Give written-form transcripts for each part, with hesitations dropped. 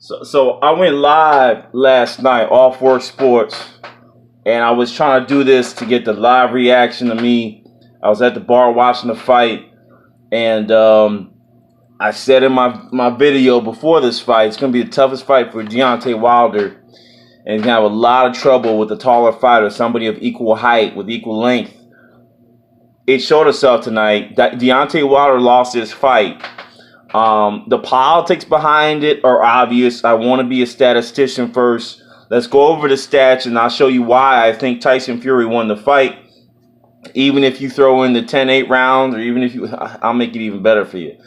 So I went live last night, Off Work Sports, and I was trying to do this to get the live reaction to me. I was at the bar watching the fight, and I said in my video before this fight, it's going to be the toughest fight for Deontay Wilder, and he's going to have a lot of trouble with the taller fighter, somebody of equal height, with equal length. It showed itself tonight that Deontay Wilder lost his fight. The politics behind it are obvious. I want to be a statistician first. Let's go over the stats, and I'll show you why I think Tyson Fury won the fight. Even if you throw in the 10-8 rounds, or even if I'll make it even better for you.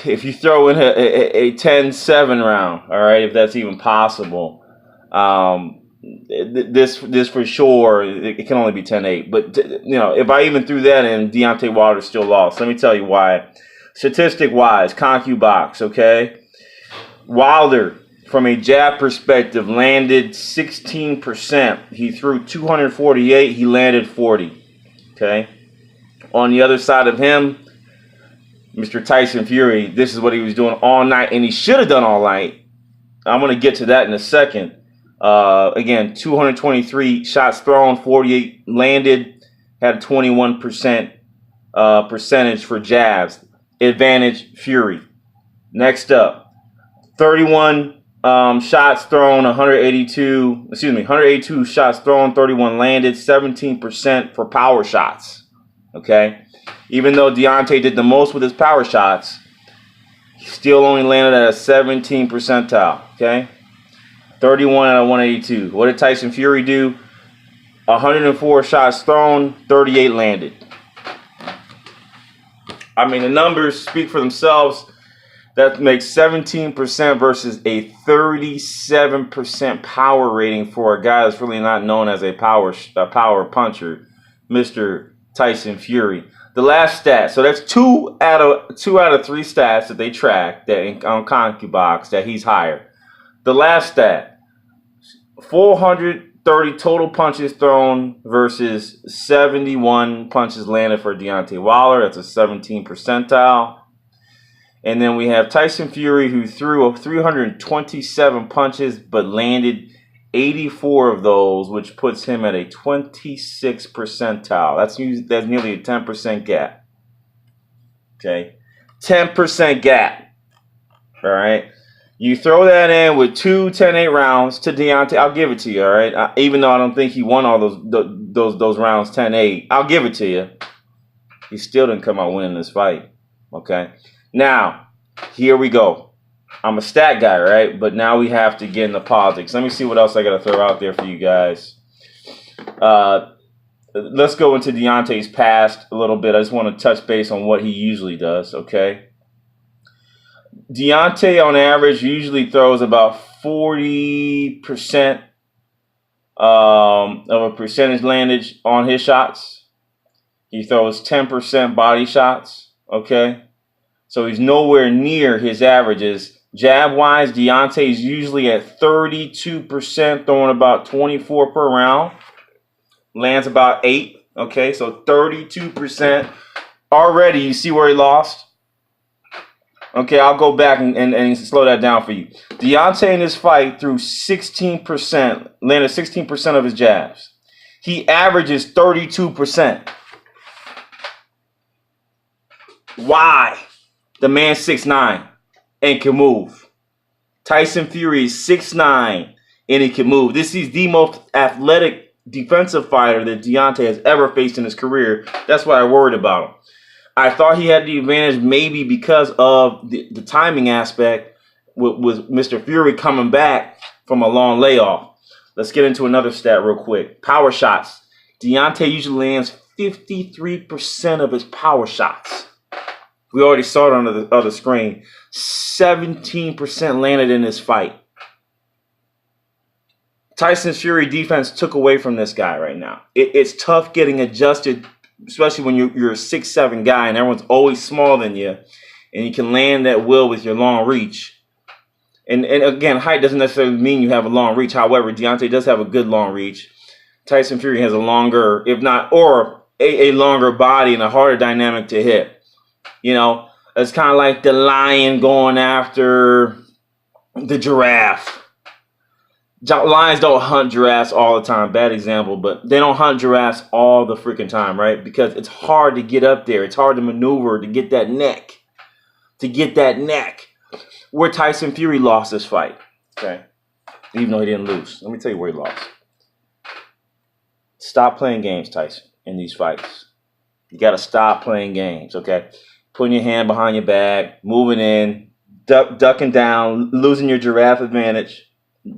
If you throw in a 10-7 round, all right, if that's even possible, this for sure, it can only be 10-8. But if I even threw that in, Deontay Wilder still lost. Let me tell you why. Statistic-wise, ConcuBox, okay? Wilder, from a jab perspective, landed 16%. He threw 248. He landed 40, okay? On the other side of him, Mr. Tyson Fury, this is what he was doing all night, and he should have done all night. I'm going to get to that in a second. Again, 223 shots thrown, 48 landed, had a 21% percentage for jabs. Advantage Fury. Next up, 31 shots thrown, 182 shots thrown, 31 landed, 17% for power shots. Okay? Even though Deontay did the most with his power shots, he still only landed at a 17 percentile. Okay? 31 out of 182. What did Tyson Fury do? 104 shots thrown, 38 landed. I mean, the numbers speak for themselves. That makes 17% versus a 37% power rating for a guy that's really not known as a power puncher, Mr. Tyson Fury. The last stat, so that's two out of 3 stats that they track that on ConcuBox that he's higher. The last stat, 430 total punches thrown versus 71 punches landed for Deontay Wilder. That's a 17 percentile. And then we have Tyson Fury, who threw 327 punches but landed 84 of those, which puts him at a 26 percentile. That's nearly a 10% gap. Okay, 10% gap. All right. You throw that in with 2 10-8 rounds to Deontay, I'll give it to you, all right? Even though I don't think he won all those rounds 10-8, I'll give it to you. He still didn't come out winning this fight, okay? Now, here we go. I'm a stat guy, right? But now we have to get into politics. Let me see what else I got to throw out there for you guys. Let's go into Deontay's past a little bit. I just want to touch base on what he usually does, okay? Deontay, on average, usually throws about 40% of a percentage landage on his shots. He throws 10% body shots, okay? So he's nowhere near his averages. Jab-wise, Deontay's usually at 32%, throwing about 24 per round. Lands about 8, okay? So 32%. Already, you see where he lost? Okay, I'll go back and slow that down for you. Deontay in this fight threw 16%, landed 16% of his jabs. He averages 32%. Why? The man's 6'9" and can move. Tyson Fury is 6'9" and he can move. This is the most athletic defensive fighter that Deontay has ever faced in his career. That's why I worried about him. I thought he had the advantage maybe because of the timing aspect with Mr. Fury coming back from a long layoff. Let's get into another stat real quick. Power shots. Deontay usually lands 53% of his power shots. We already saw it on the other screen. 17% landed in this fight. Tyson's Fury defense took away from this guy right now. It's tough getting adjusted, especially when you're a 6'7" guy and everyone's always smaller than you, and you can land at will with your long reach. And again, height doesn't necessarily mean you have a long reach. However, Deontay does have a good long reach. Tyson Fury has a longer, if not, or a longer body and a harder dynamic to hit. You know, it's kind of like the lion going after the giraffe. Lions don't hunt giraffes all the time. Bad example, but they don't hunt giraffes all the freaking time, right? Because it's hard to get up there. It's hard to maneuver to get that neck. Where Tyson Fury lost this fight, okay? Even though he didn't lose. Let me tell you where he lost. Stop playing games, Tyson, in these fights. You got to stop playing games, okay? Putting your hand behind your back, moving in, ducking down, losing your giraffe advantage,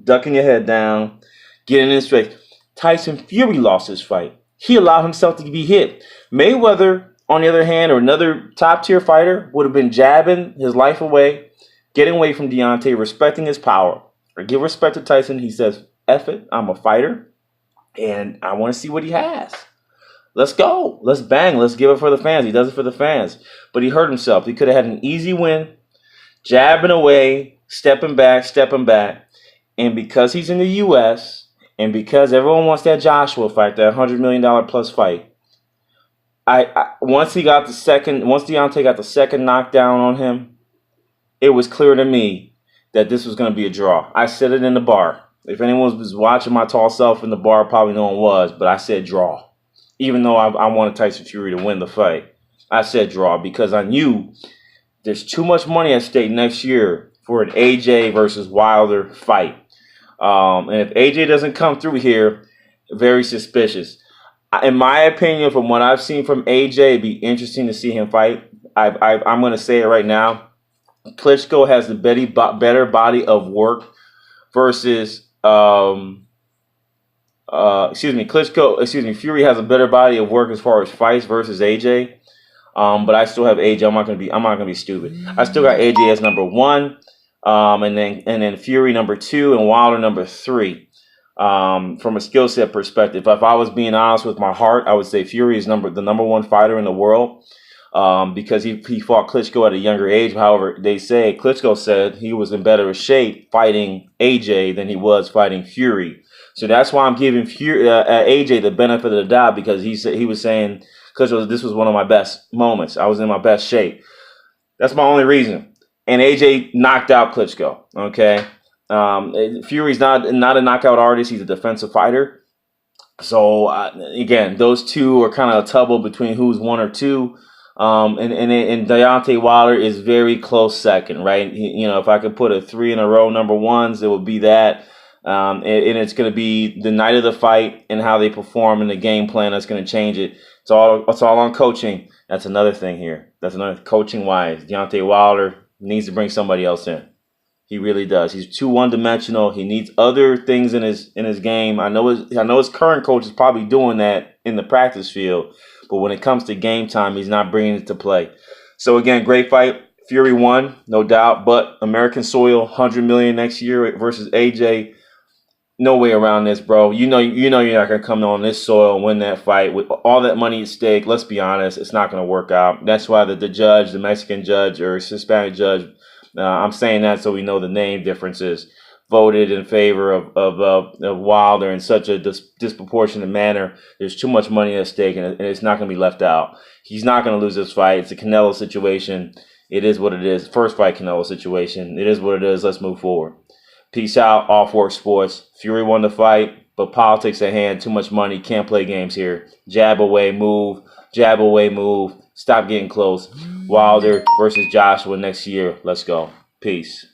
ducking your head down, getting in his face. Tyson Fury lost his fight. He allowed himself to be hit. Mayweather, on the other hand, or another top-tier fighter, would have been jabbing his life away, getting away from Deontay, respecting his power. Or give respect to Tyson. He says, F it, I'm a fighter, and I want to see what he has. Let's go. Let's bang. Let's give it for the fans. He does it for the fans. But he hurt himself. He could have had an easy win, jabbing away, stepping back. And because he's in the U.S., and because everyone wants that Joshua fight, that $100 million plus fight, once Deontay got the second knockdown on him, it was clear to me that this was going to be a draw. I said it in the bar. If anyone was watching my tall self in the bar, probably no one was, but I said draw. Even though I wanted Tyson Fury to win the fight, I said draw because I knew there's too much money at stake next year for an AJ versus Wilder fight. And if AJ doesn't come through here, very suspicious. In my opinion, from what I've seen from AJ, it'd be interesting to see him fight. I'm going to say it right now. Klitschko has the better body of work versus Fury has a better body of work as far as fights versus AJ. But I still have AJ. I'm not gonna be stupid. I still got AJ as number 1, and then Fury number 2, and Wilder number 3. From a skill set perspective, if I was being honest with my heart, I would say Fury is the number 1 fighter in the world. Because he fought Klitschko at a younger age. However, Klitschko said he was in better shape fighting AJ than he was fighting Fury. So that's why I'm giving AJ the benefit of the doubt, because he was saying Klitschko, this was one of my best moments. I was in my best shape. That's my only reason. And AJ knocked out Klitschko. Okay, Fury's not a knockout artist. He's a defensive fighter. So again, those two are kind of a tubble between who's 1 or 2. And Deontay Wilder is very close second, right? If I could put a 3 in a row number 1s, it would be that. And it's going to be the night of the fight and how they perform and the game plan that's going to change it. It's all on coaching. That's another thing here. That's another coaching wise. Deontay Wilder needs to bring somebody else in. He really does. He's too one-dimensional. He needs other things in his game. I know his current coach is probably doing that in the practice field, but when it comes to game time, he's not bringing it to play. So again, great fight. Fury won, no doubt. But American soil, $100 million next year versus AJ. No way around this, bro. You know you're not gonna come on this soil and win that fight with all that money at stake. Let's be honest, it's not gonna work out. That's why the judge, the Mexican judge or Hispanic judge, I'm saying that so we know the name differences, voted in favor of Wilder in such a disproportionate manner. There's too much money at stake, and it's not going to be left out. He's not going to lose this fight. It's a Canelo situation. It is what it is. First fight Canelo situation. It is what it is. Let's move forward. Peace out. Off Work Sports. Fury won the fight, but politics at hand. Too much money. Can't play games here. Jab away, move. Jab away, move. Stop getting close. Wilder versus Joshua next year. Let's go. Peace.